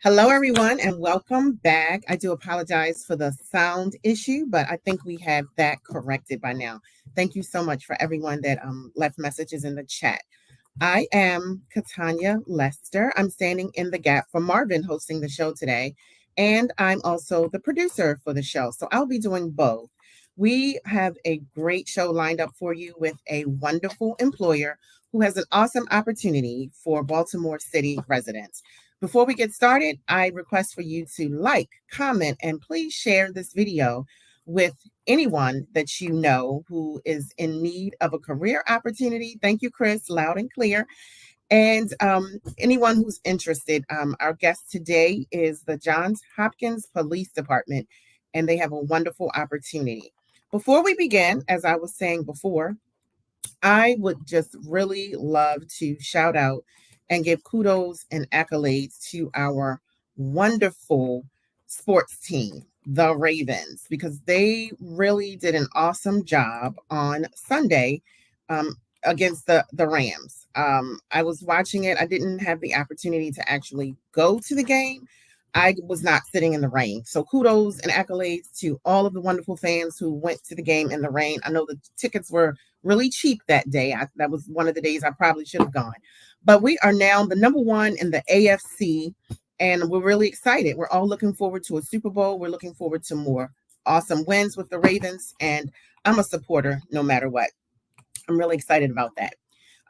Hello, everyone, and welcome back. I do apologize for the sound issue, but I think we have that corrected by now. Thank you so much for everyone that left messages in the chat. I am Katanya Lester. I'm standing in the gap for Marvin hosting the show today, and I'm also the producer for the show. So I'll be doing both. We have a great show lined up for you with a wonderful employer who has an awesome opportunity for Baltimore City residents. Before we get started, I request for you to like, comment, and please share this video with anyone that you know who is in need of a career opportunity. Thank you, Chris, loud and clear. And anyone who's interested, our guest today is the Johns Hopkins Police Department, and they have a wonderful opportunity. Before we begin, as I was saying before, I would just really love to shout out and give kudos and accolades to our wonderful sports team, the Ravens, because they really did an awesome job on Sunday against the Rams. I was watching it. I didn't have the opportunity to actually go to the game. I was not sitting in the rain. So kudos and accolades to all of the wonderful fans who went to the game in the rain. I know the tickets were really cheap that day. That was one of the days I probably should have gone. But we are now the number one in the AFC, and we're really excited. We're all looking forward to a Super Bowl. We're looking forward to more awesome wins with the Ravens, and I'm a supporter no matter what. I'm really excited about that.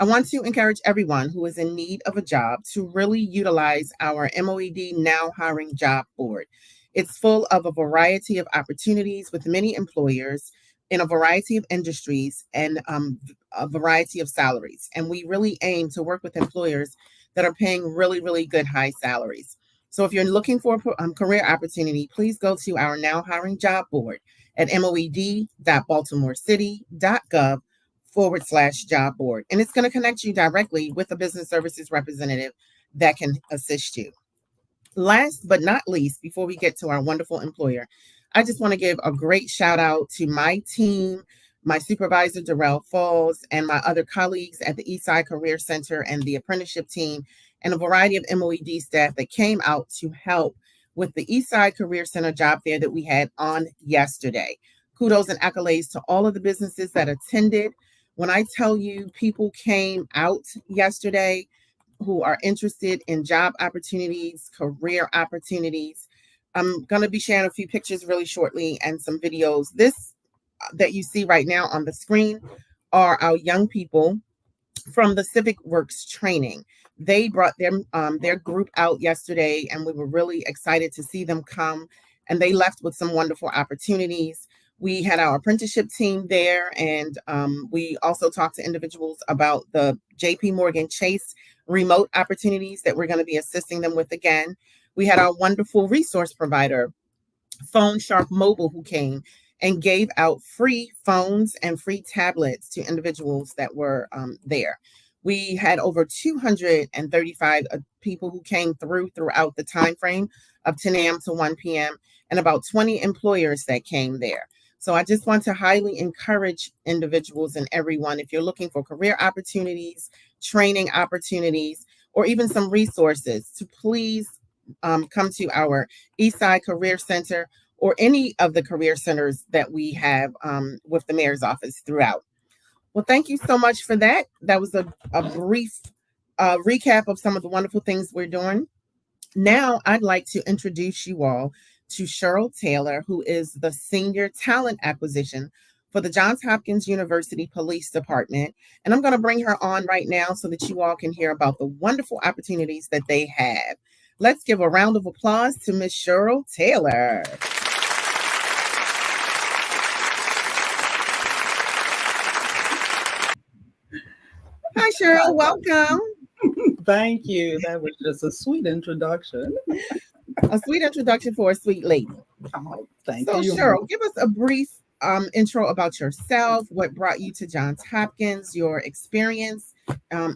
I want to encourage everyone who is in need of a job to really utilize our MOED Now Hiring Job Board. It's full of a variety of opportunities with many employers in a variety of industries and a variety of salaries. And we really aim to work with employers that are paying really, really good high salaries. So if you're looking for a career opportunity, please go to our Now Hiring Job Board at moed.baltimorecity.gov/job board. And it's going to connect you directly with a business services representative that can assist you. Last but not least, before we get to our wonderful employer, I just want to give a great shout out to my team, my supervisor, Darrell Falls, and my other colleagues at the Eastside Career Center and the apprenticeship team, and a variety of MOED staff that came out to help with the Eastside Career Center job fair that we had on yesterday. Kudos and accolades to all of the businesses that attended. When I tell you people came out yesterday who are interested in job opportunities, career opportunities, I'm going to be sharing a few pictures really shortly and some videos. This that you see right now on the screen are our young people from the Civic Works training. They brought their group out yesterday, and we were really excited to see them come, and they left with some wonderful opportunities. We had our apprenticeship team there, and we also talked to individuals about the JP Morgan Chase remote opportunities that we're going to be assisting them with again. We had our wonderful resource provider, Phone Sharp Mobile, who came and gave out free phones and free tablets to individuals that were there. We had over 235 people who came throughout the time frame of 10 a.m. to 1 p.m. and about 20 employers that came there. So I just want to highly encourage individuals and everyone, if you're looking for career opportunities, training opportunities, or even some resources, to please come to our Eastside Career Center or any of the career centers that we have with the mayor's office throughout. Well, thank you so much for that. That was a brief recap of some of the wonderful things we're doing. Now, I'd like to introduce you all to Cheryl Taylor, who is the Senior Talent Acquisition for the Johns Hopkins University Police Department. And I'm going to bring her on right now so that you all can hear about the wonderful opportunities that they have. Let's give a round of applause to Miss Cheryl Taylor. Hi, Cheryl. Welcome. Thank you. That was just a sweet introduction. A sweet introduction for a sweet lady. Oh, thank So, you. Cheryl, give us a brief intro about yourself, what brought you to Johns Hopkins, your experience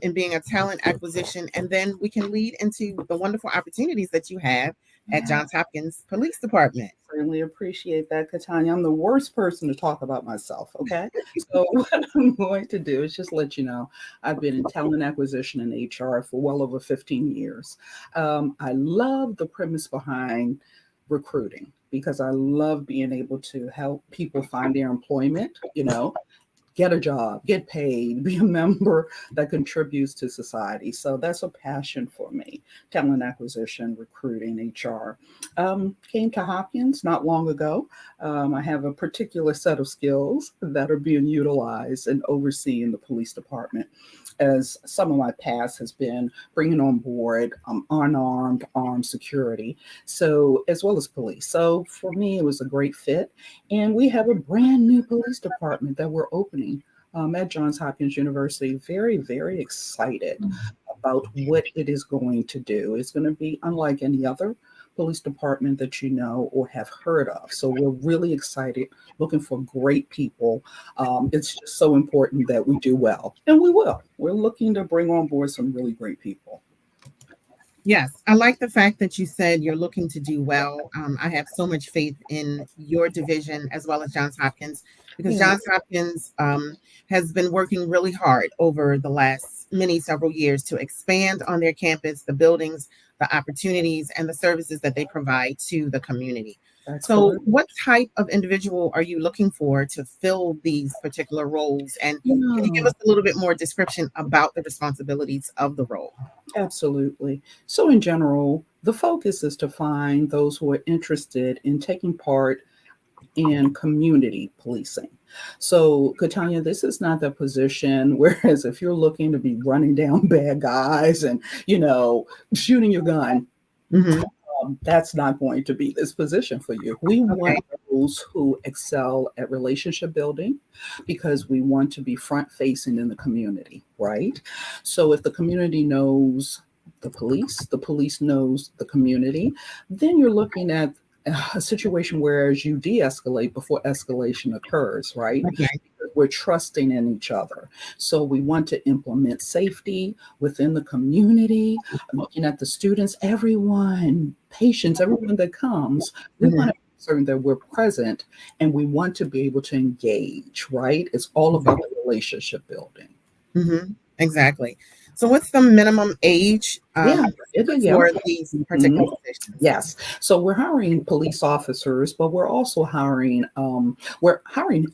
in being a talent acquisition, and then we can lead into the wonderful opportunities that you have at Johns Hopkins Police Department. Certainly appreciate that, Katanya. I'm the worst person to talk about myself, okay? So what I'm going to do is just let you know I've been in talent acquisition and HR for well over 15 years. I love the premise behind recruiting because I love being able to help people find their employment, get a job, get paid, be a member that contributes to society. So that's a passion for me. Talent acquisition, recruiting, HR. Came to Hopkins not long ago. I have a particular set of skills that are being utilized and overseen the police department, as some of my past has been bringing on board unarmed, armed security, so as well as police. So for me, it was a great fit. And we have a brand new police department that we're opening at Johns Hopkins University. Very, very excited about what it is going to do. It's going to be unlike any other police department that you know or have heard of. So we're really excited, looking for great people. It's just so important that we do well, and we will. We're looking to bring on board some really great people. Yes, I like the fact that you said you're looking to do well. I have so much faith in your division as well as Johns Hopkins, because Yeah, Johns Hopkins has been working really hard over the last several years to expand on their campus, the buildings, the opportunities, and the services that they provide to the community. that's So, correct. what type of individual are you looking for to fill these particular roles? And can you give Yeah. us a little bit more description about the responsibilities of the role? Absolutely. So, in general, the focus is to find those who are interested in taking part in community policing. So, Katanya, this is not the position, whereas if you're looking to be running down bad guys and, shooting your gun, Hmm. that's not going to be this position for you. We Okay. want those who excel at relationship building because we want to be front facing in the community, right? So if the community knows the police knows the community, then you're looking at a situation where you de-escalate before escalation occurs, right? Okay. We're trusting in each other. So we want to implement safety within the community, looking at the students, everyone, patients, everyone that comes. We want Hmm. to be certain that we're present and we want to be able to engage, right? It's all about the relationship building. Hmm. Exactly. So, what's the minimum age Yeah, yeah. for these particular Mhm. positions? Yes. So we're hiring police officers, but we're hiring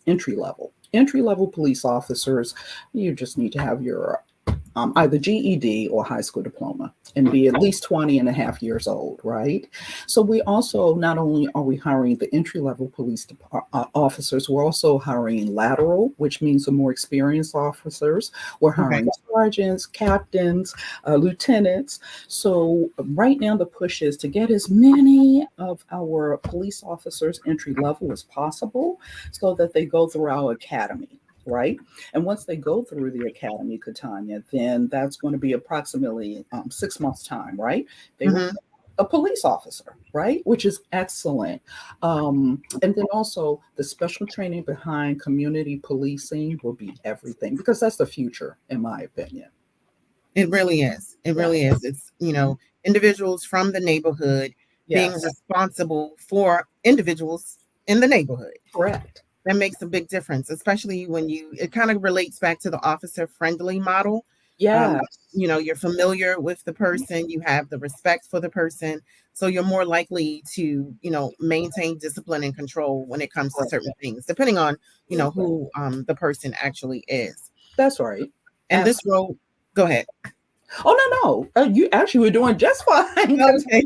entry level police officers. You just need to have your either GED or high school diploma and be at least 20 and a half years old, right? So we also, not only are we hiring the entry level officers, we're also hiring lateral, which means the more experienced officers. We're Okay. hiring sergeants, captains, lieutenants. So right now the push is to get as many of our police officers entry level as possible so that they go through our academy, right? And once they go through the academy, Catania, then that's going to be approximately 6 months' time, right? They will Hmm. become a police officer, right? Which is excellent. And then also the special training behind community policing will be everything because that's the future, in my opinion. It really is. It Yeah. really is. It's, individuals from the neighborhood being Yes. responsible for individuals in the neighborhood. Correct. That makes a big difference, especially when it kind of relates back to the officer friendly model. Um, Yes. you're familiar with the person, you have the respect for the person, so you're more likely to, maintain discipline and control when it comes to Correct. certain things, depending on, Absolutely. who the person actually is. That's right. And this role, go ahead. Oh, no, no. You actually were doing just fine. Okay.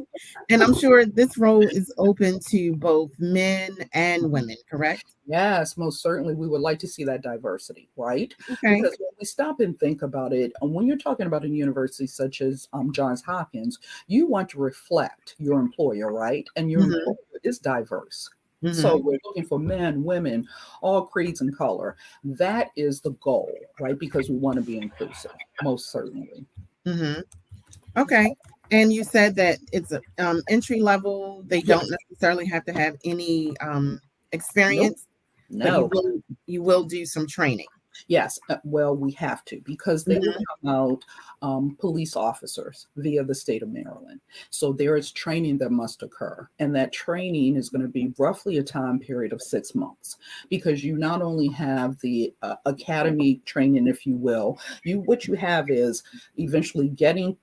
And I'm sure this role is open to both men and women, correct? Yes, most certainly. We would like to see that diversity, right? Okay. Because when we stop and think about it, when you're talking about a university such as Johns Hopkins, you want to reflect your employer, right? And your Hmm. employer is diverse. So Hmm. we're looking for men, women, all creeds and color. That is the goal, right? Because we want to be inclusive, most certainly. Hmm. Okay. And you said that it's a entry level. They don't Yes. necessarily have to have any Nope. experience, but No. you will do some training. Yes, well, we have to because they will Hmm. come out police officers via the state of Maryland. So there is training that must occur, and that training is going to be roughly a time period of 6 months because you not only have the academy training, if you will, you what you have is eventually getting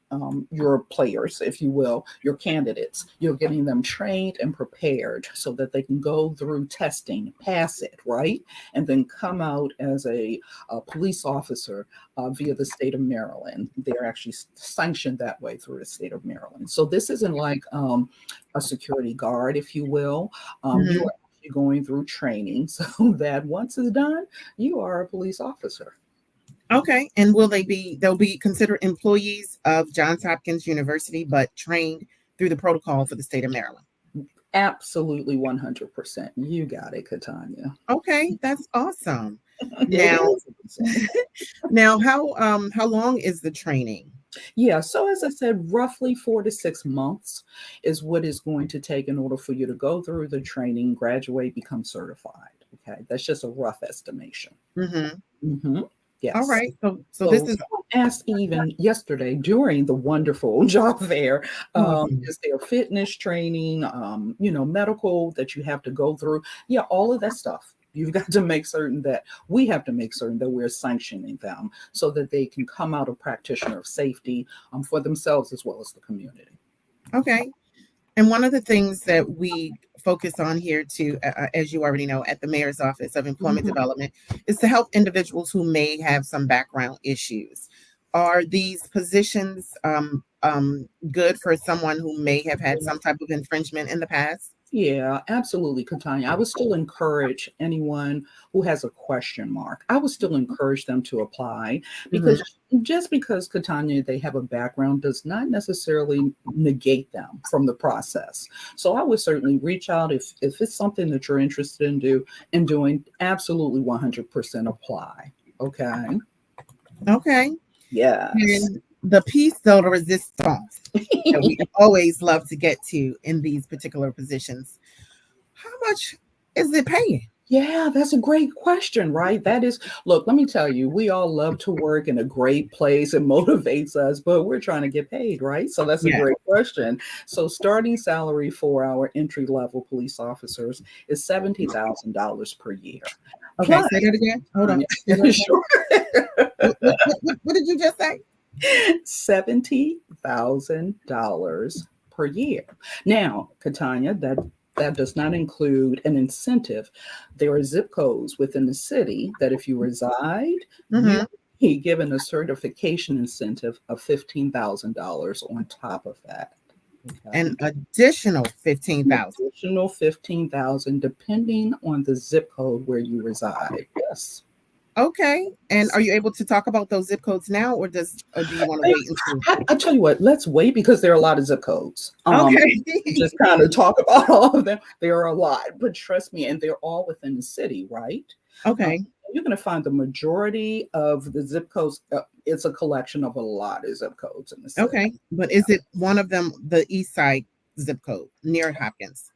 your players, if you will, your candidates. You're getting them trained and prepared so that they can go through testing, pass it, right, and then come out as a police officer via the state of Maryland. They're actually sanctioned that way through the state of Maryland. So this isn't like a security guard, if you will. You Hmm. are actually going through training so that once it's done, you are a police officer. Okay. And they'll be considered employees of Johns Hopkins University, but trained through the protocol for the state of Maryland. Absolutely 100%. You got it, Katanya. Okay, that's awesome. It Now, is awesome. now how long is the training? Yeah, so as I said, roughly 4 to 6 months is what is going to take in order for you to go through the training, graduate, become certified. Okay, that's just a rough estimation. Hmm. Hmm. All Yes. right. So this So is someone asked even yesterday during the wonderful job fair, awesome. is there fitness training, medical that you have to go through? Yeah, all of that stuff. You've got to make certain that we have to make certain that we're sanctioning them so that they can come out a practitioner of safety for themselves as well as the community. Okay. And one of the things that we focus on here too, as you already know, at the Mayor's Office of Employment Mhm. Development, is to help individuals who may have some background issues. Are these positions good for someone who may have had some type of infringement in the past? Yeah, absolutely, Katanya. I would still encourage anyone who has a question mark. I would still encourage them to apply Hmm. because just because Katanya they have a background does not necessarily negate them from the process. So I would certainly reach out if it's something that you're interested in doing. Absolutely, 100% apply. Okay. Okay. Yes. And the piece de resistance that we always love to get to in these particular positions, how much is it paying? Yeah, that's a great question, right? That is, look, let me tell you, we all love to work in a great place. It motivates us, but we're trying to get paid, right? So that's a Yeah. great question. So, starting salary for our entry level police officers is $70,000 per year. Okay, Plus, say that again. Hold on. Tanya, Say that again. sure, What did you just say? $70,000 per year. Now, Katanya, that does not include an incentive. There are zip codes within the city that if you reside, you Hmm. be given a certification incentive of $15,000 on top of that. An Okay. additional 15,000. Additional 15,000 depending on the zip code where you reside. Yes. Okay. And are you able to talk about those zip codes now, or do you want to wait until? I tell you what, let's wait because there are a lot of zip codes. Okay. Just kind of talk about all of them. There are a lot, but trust me, and they're all within the city, right? Um, Okay. you're going to find the majority of the zip codes. It's a collection of a lot of zip codes in the city. Okay. But is it one of them the East Side zip code near Hopkins?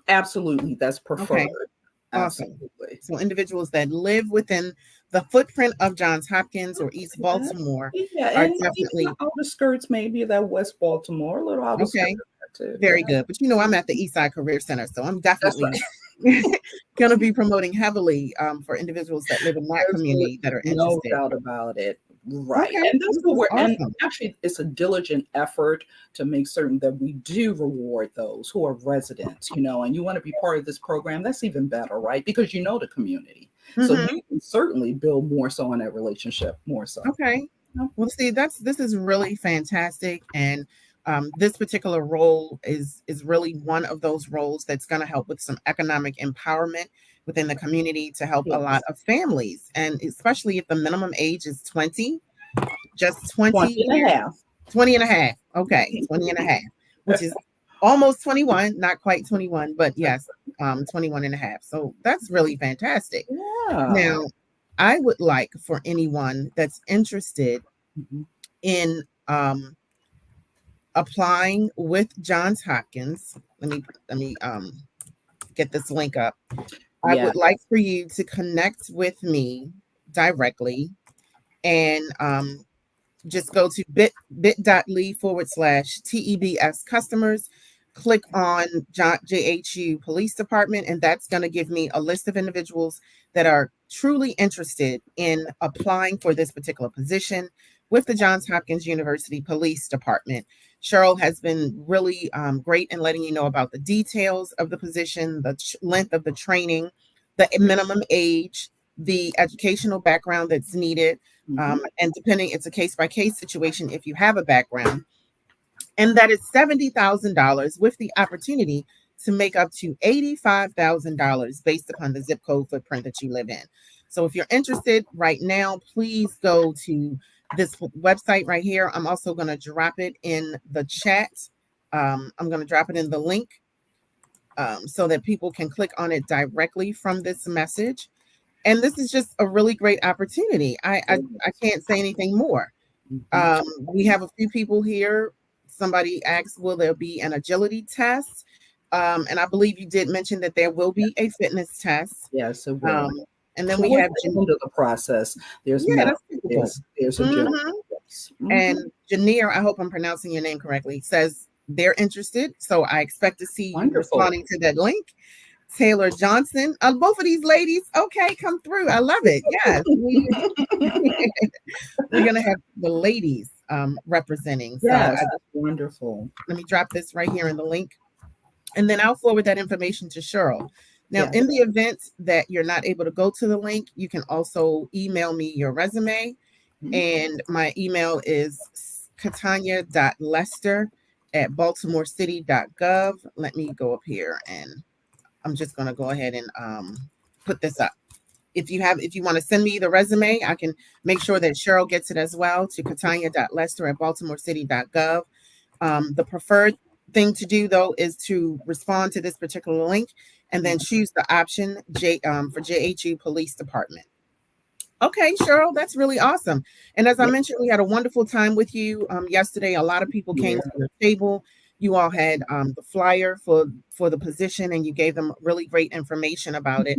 Absolutely, that's Okay. preferred. Awesome. Absolutely. So individuals that live within the footprint of Johns Hopkins or East Yeah, Baltimore yeah, are and even the definitely outer skirts, maybe that West Baltimore, a little outer skirt okay. too. Yeah, Very good. But I'm at the East Side Career Center, so I'm that's definitely right. going to be promoting heavily for individuals that live in that There's community that are no interested. doubt about it. Right. Okay, And that's this what is and awesome. actually it's a diligent effort to make certain that we do reward those who are residents, and you want to be part of this program, that's even better, right? Because you know the community. So Hmm. you can certainly build more so on that relationship, more so. Okay. Well, see, this is really fantastic, and this particular role is really one of those roles that's going to help with some economic empowerment within the community to help a lot Yes. of families, and especially if the minimum age is 20, just 20 20 and a years, half. 20 and a half. Okay, 20 and a half, which is almost 21, not quite 21, but yes, 21 and a half. So that's really fantastic. Yeah. Now, I would like for anyone that's interested Mhm. in applying with Johns Hopkins. Let me get this link up. I Yeah. would like for you to connect with me directly and just go to bit.ly/TEBS customers, click on JHU Police Department, and that's going to give me a list of individuals that are truly interested in applying for this particular position with the Johns Hopkins University Police Department. Cheryl has been really great in letting you know about the details of the position, the length of the training, the minimum age, the educational background that's needed, and depending, it's a case-by-case situation if you have a background, and that is $70,000 with the opportunity to make up to $85,000 based upon the zip code footprint that you live in. So if you're interested right now, please go to this website right here. I'm also going to drop it in the chat. I'm going to drop it in the link so that people can click on it directly from this message. And this is just a really great opportunity. I can't say anything more. We have a few people here. Somebody asked, will there be an agility test? And I believe you did mention that there will be a fitness test. Yes, it will. And then we have into the process. There's there's agility. Yes. And Janir, I hope I'm pronouncing your name correctly, says they're interested. So I expect to see you responding to that link. Taylor Johnson, both of these ladies, okay, come through. I love it. Yes, we're gonna have the ladies representing. So yes, that's wonderful. Let me drop this right here in the link, and then I'll forward that information to Cheryl. Now, in the event that you're not able to go to the link, you can also email me your resume, and my email is katanya.lester@baltimorecity.gov. Let me go up here, and I'm just going to go ahead and put this up. If you want to send me the resume, I can make sure that Cheryl gets it as well to katanya.lester@baltimorecity.gov. The preferred thing to do, though, is to respond to this particular link and then choose the option for JHU Police Department. Okay, Cheryl, that's really awesome. And as I mentioned, we had a wonderful time with you yesterday. A lot of people came to the table. You all had the flyer for the position, and you gave them really great information about it.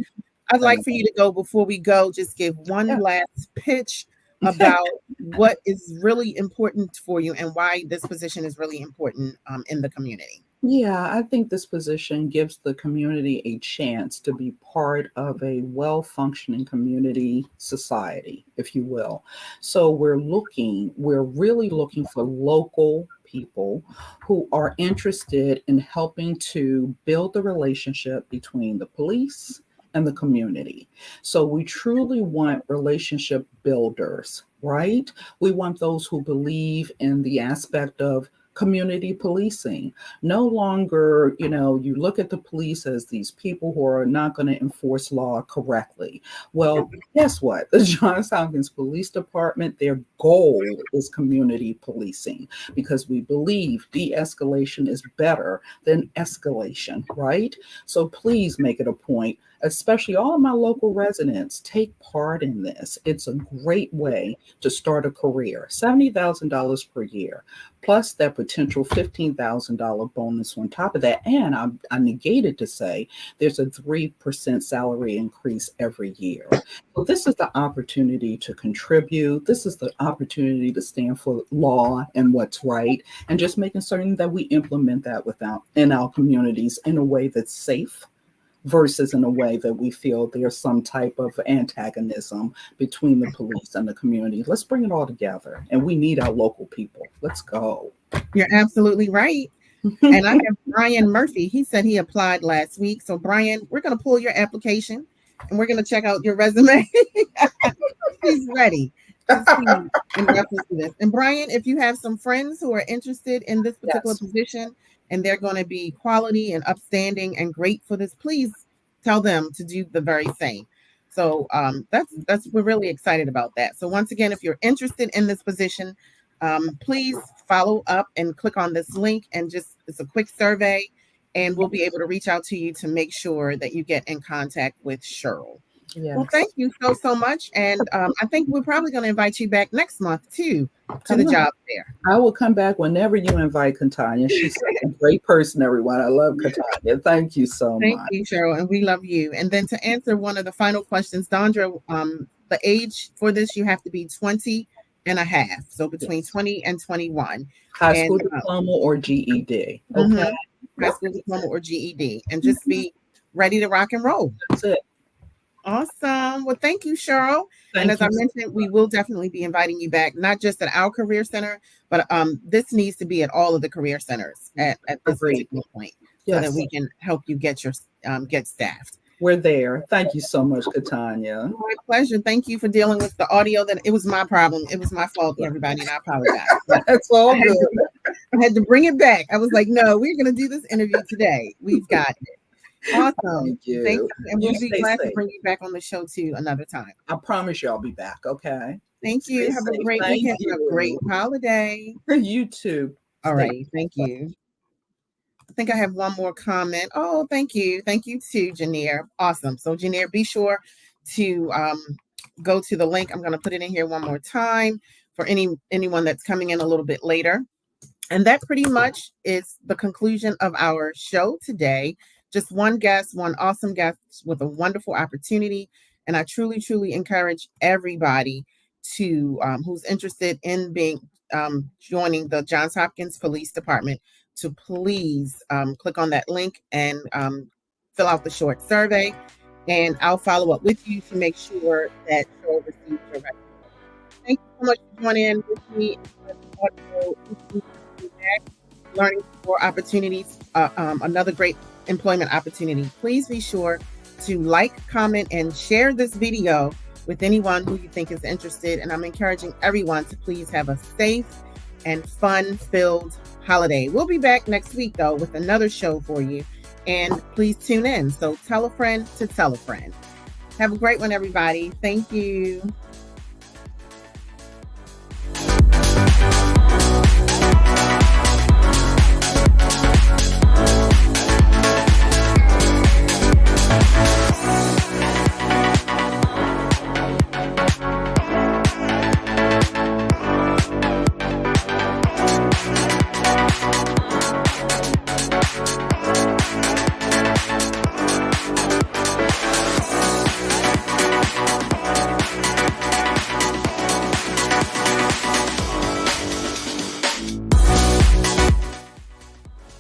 I'd like for you to go, before we go, just give one last pitch about what is really important for you and why this position is really important in the community. Yeah, I think this position gives the community a chance to be part of a well-functioning community society, if you will. So we're really looking for local people who are interested in helping to build the relationship between the police and the community. So we truly want relationship builders, right? We want those who believe in the aspect of community policing. No longer, you look at the police as these people who are not going to enforce law correctly. Well, guess what? The Johns Hopkins Police Department, their goal is community policing because we believe de-escalation is better than escalation, right? So please make it a point, especially all of my local residents, take part in this. It's a great way to start a career. $70,000 per year, plus that potential $15,000 bonus on top of that. And I negated to say there's a 3% salary increase every year. So this is the opportunity to contribute. This is the opportunity to stand for law and what's right, and just making certain that we implement that in our communities in a way that's safe, versus in a way that we feel there's some type of antagonism between the police and the community. Let's bring it all together. And we need our local people. Let's go. You're absolutely right. And I have Brian Murphy. He said he applied last week. So Brian, we're going to pull your application and we're going to check out your resume. He's ready in reference to this. And Brian, if you have some friends who are interested in this particular position, and they're going to be quality and upstanding and great for this, please tell them to do the very same. So we're really excited about that. So once again, if you're interested in this position, please follow up and click on this link, and it's a quick survey, and we'll be able to reach out to you to make sure that you get in contact with Cheryl. Yes. Well, thank you so much. And I think we're probably going to invite you back next month too to the job fair. I will come back whenever you invite Katanya. She's a great person, everyone. I love Katanya. Thank you so much. Thank you, Cheryl. And we love you. And then to answer one of the final questions, Dondra the age for this, you have to be 20 and a half. So between 20 and 21. High And, school diploma or GED. mhm, Okay. high school diploma or GED. And just be ready to rock and roll. That's it. Awesome. Well, thank you, Cheryl. And Thank as I you so mentioned, we will definitely be inviting you back, not just at our career center, but this needs to be at all of the career centers at this Agreed. particular point, so that Yes. we can help you get your get staffed. We're there. Thank you so much, Katanya. My pleasure. Thank you for dealing with the audio. That it was my problem. It was my fault, everybody, and I apologize. That's all good. I had to bring it back. I was like, no, we're going to do this interview today. We've got it. Awesome. Thank you. And You we'll be stay glad to safe. bring you back on the show too another time. I promise you I'll be back, okay? Thank you. Stay Have a safe. great Thank weekend and a you. great holiday. You too. All Stay right. Thank you. I think I have one more comment. Oh, thank you. Thank you too, Janier. Awesome. So Janier, be sure to go to the link. I'm going to put it in here one more time for anyone that's coming in a little bit later. And that pretty much is the conclusion of our show today. Just one guest, one awesome guest with a wonderful opportunity. And I truly, truly encourage everybody to who's interested in being joining the Johns Hopkins Police Department to please click on that link and fill out the short survey. And I'll follow up with you to make sure that Cheryl receives your record. Thank you so much for joining in with me learning more opportunities, another great employment opportunity. Please be sure to like, comment, and share this video with anyone who you think is interested. And I'm encouraging everyone to please have a safe and fun-filled holiday. We'll be back next week, though, with another show for you. And please tune in. So tell a friend to tell a friend. Have a great one, everybody. Thank you.